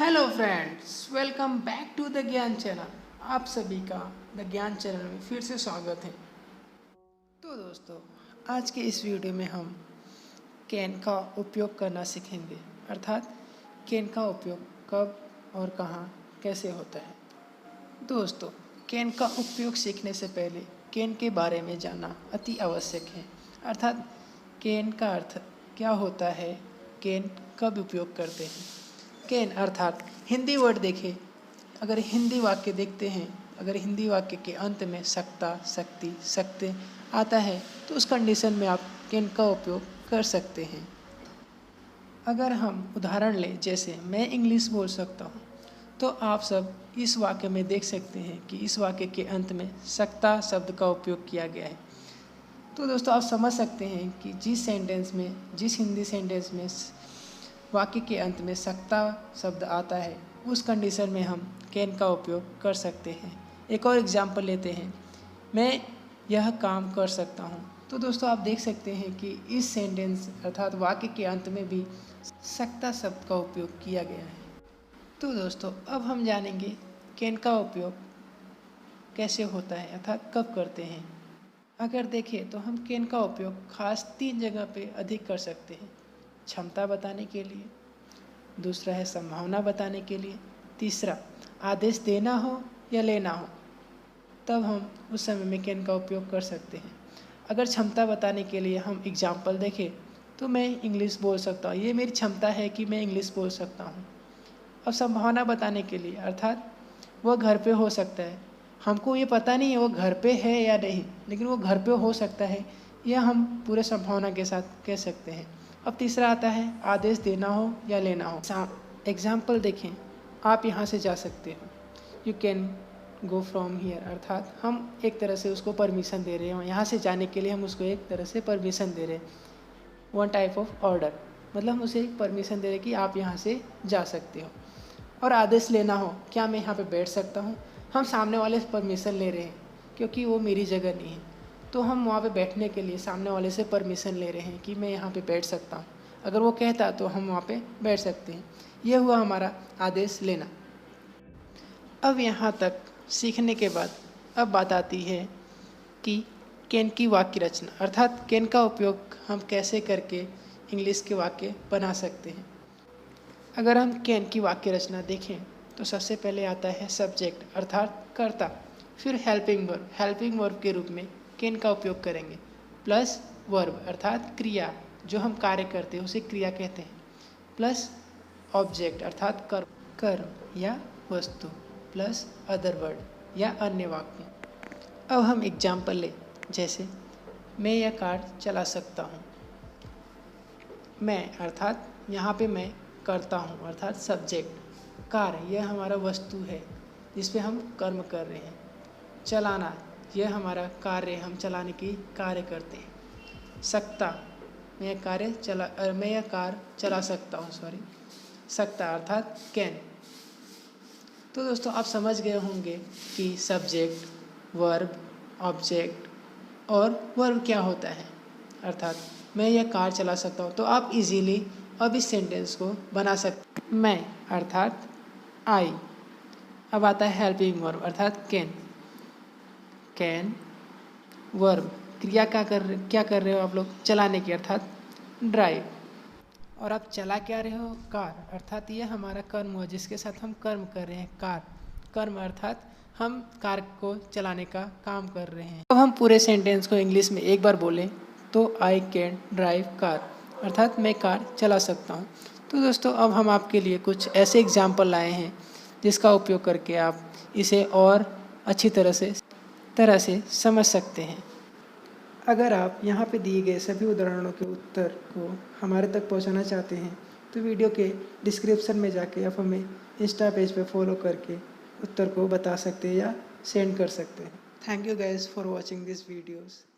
Hello friends, welcome back to the Gyan channel. आप सभी का द ज्ञान चैनल में फिर से स्वागत है। तो दोस्तों, आज के इस वीडियो में हम कैन का उपयोग करना सीखेंगे, अर्थात कैन का उपयोग कब और कहाँ कैसे होता है। दोस्तों, कैन का उपयोग सीखने से पहले कैन के बारे में जानना अति आवश्यक है, अर्थात कैन का अर्थ क्या होता है, कैन कब उपयोग करते हैं। कैन अर्थात हिंदी वर्ड देखें, अगर हिंदी वाक्य देखते हैं, अगर हिंदी वाक्य के अंत में सकता, सकती, सकते आता है तो उस कंडीशन में आप कैन का उपयोग कर सकते हैं। अगर हम उदाहरण लें, जैसे मैं इंग्लिश बोल सकता हूँ, तो आप सब इस वाक्य में देख सकते हैं कि इस वाक्य के अंत में सकता शब्द का उपयोग किया गया है। तो दोस्तों, आप समझ सकते हैं कि जिस हिंदी सेंटेंस में वाक्य के अंत में सकता शब्द आता है, उस कंडीशन में हम कैन का उपयोग कर सकते हैं। एक और एग्जाम्पल लेते हैं, मैं यह काम कर सकता हूँ। तो दोस्तों, आप देख सकते हैं कि इस सेंटेंस अर्थात वाक्य के अंत में भी सकता शब्द का उपयोग किया गया है। तो दोस्तों, अब हम जानेंगे कैन का उपयोग कैसे होता है, अर्थात कब करते हैं। अगर देखें तो हम कैन का उपयोग खास 3 जगह पे अधिक कर सकते हैं। क्षमता बताने के लिए, दूसरा है संभावना बताने के लिए, तीसरा आदेश देना हो या लेना हो, तब हम उस समय में कैन का उपयोग कर सकते हैं। अगर क्षमता बताने के लिए हम एग्जाम्पल देखें तो मैं इंग्लिश बोल सकता हूँ, ये मेरी क्षमता है कि मैं इंग्लिश बोल सकता हूँ। अब संभावना बताने के लिए, अर्थात वह घर पे हो सकता है, हमको ये पता नहीं है वो घर पे है या नहीं, लेकिन वो घर पे हो सकता है, यह हम पूरे संभावना के साथ कह सकते हैं। अब तीसरा आता है आदेश देना हो या लेना हो। एग्जाम्पल देखें, आप यहाँ से जा सकते हो, you can go from here, अर्थात हम एक तरह से उसको परमिशन दे रहे हैं, यहाँ से जाने के लिए हम उसको एक तरह से परमिशन दे रहे हैं, वन टाइप ऑफ ऑर्डर, मतलब हम उसे एक परमिशन दे रहे हैं कि आप यहाँ से जा सकते हो। और आदेश लेना हो, क्या मैं यहाँ पे बैठ सकता हूँ, हम सामने वाले से परमिशन ले रहे हैं क्योंकि वो मेरी जगह नहीं है, तो हम वहाँ पे बैठने के लिए सामने वाले से परमिशन ले रहे हैं कि मैं यहाँ पे बैठ सकता हूँ। अगर वो कहता तो हम वहाँ पे बैठ सकते हैं। यह हुआ हमारा आदेश लेना। अब यहाँ तक सीखने के बाद अब बात आती है कि कैन की वाक्य रचना, अर्थात कैन का उपयोग हम कैसे करके इंग्लिश के वाक्य बना सकते हैं। अगर हम कैन की वाक्य रचना देखें तो सबसे पहले आता है सब्जेक्ट, अर्थात कर्ता, फिर हेल्पिंग वर्ब के रूप में कैन का उपयोग करेंगे, प्लस वर्ब अर्थात क्रिया, जो हम कार्य करते हैं उसे क्रिया कहते हैं, प्लस ऑब्जेक्ट अर्थात कर्म या वस्तु, प्लस अदर वर्ड या अन्य वाक्य। अब हम एग्जाम्पल लें, जैसे मैं यह कार चला सकता हूँ। मैं अर्थात यहाँ पे मैं करता हूँ, अर्थात सब्जेक्ट, कार यह हमारा वस्तु है जिस पे हम कर्म कर रहे हैं, चलाना यह हमारा कार्य, हम चलाने की कार्य करते हैं। सकता मैं यह कार चला सकता हूँ, सकता अर्थात कैन। तो दोस्तों, आप समझ गए होंगे कि सब्जेक्ट, वर्ब, ऑब्जेक्ट और वर्ब क्या होता है, अर्थात मैं यह कार चला सकता हूँ। तो आप इजीली अब इस सेंटेंस को बना सकते। मैं अर्थात आई। अब आता है हेल्पिंग वर्ब अर्थात कैन वर्ब, क्रिया क्या कर रहे हो आप लोग, चलाने की, अर्थात ड्राइव। और आप चला क्या रहे हो, कार, अर्थात यह हमारा कर्म हुआ जिसके साथ हम कर्म कर रहे हैं, कार, कर्म अर्थात हम कार को चलाने का काम कर रहे हैं। अब हम पूरे सेंटेंस को इंग्लिश में एक बार बोलें तो आई कैन ड्राइव कार, अर्थात मैं कार चला सकता हूँ। तो दोस्तों, अब हम आपके लिए कुछ ऐसे एग्जाम्पल लाए हैं जिसका उपयोग करके आप इसे और अच्छी तरह से समझ सकते हैं। अगर आप यहाँ पे दिए गए सभी उदाहरणों के उत्तर को हमारे तक पहुँचाना चाहते हैं तो वीडियो के डिस्क्रिप्शन में जाके आप हमें इंस्टा पेज पे फॉलो करके उत्तर को बता सकते हैं या सेंड कर सकते हैं। Thank you guys for watching this videos.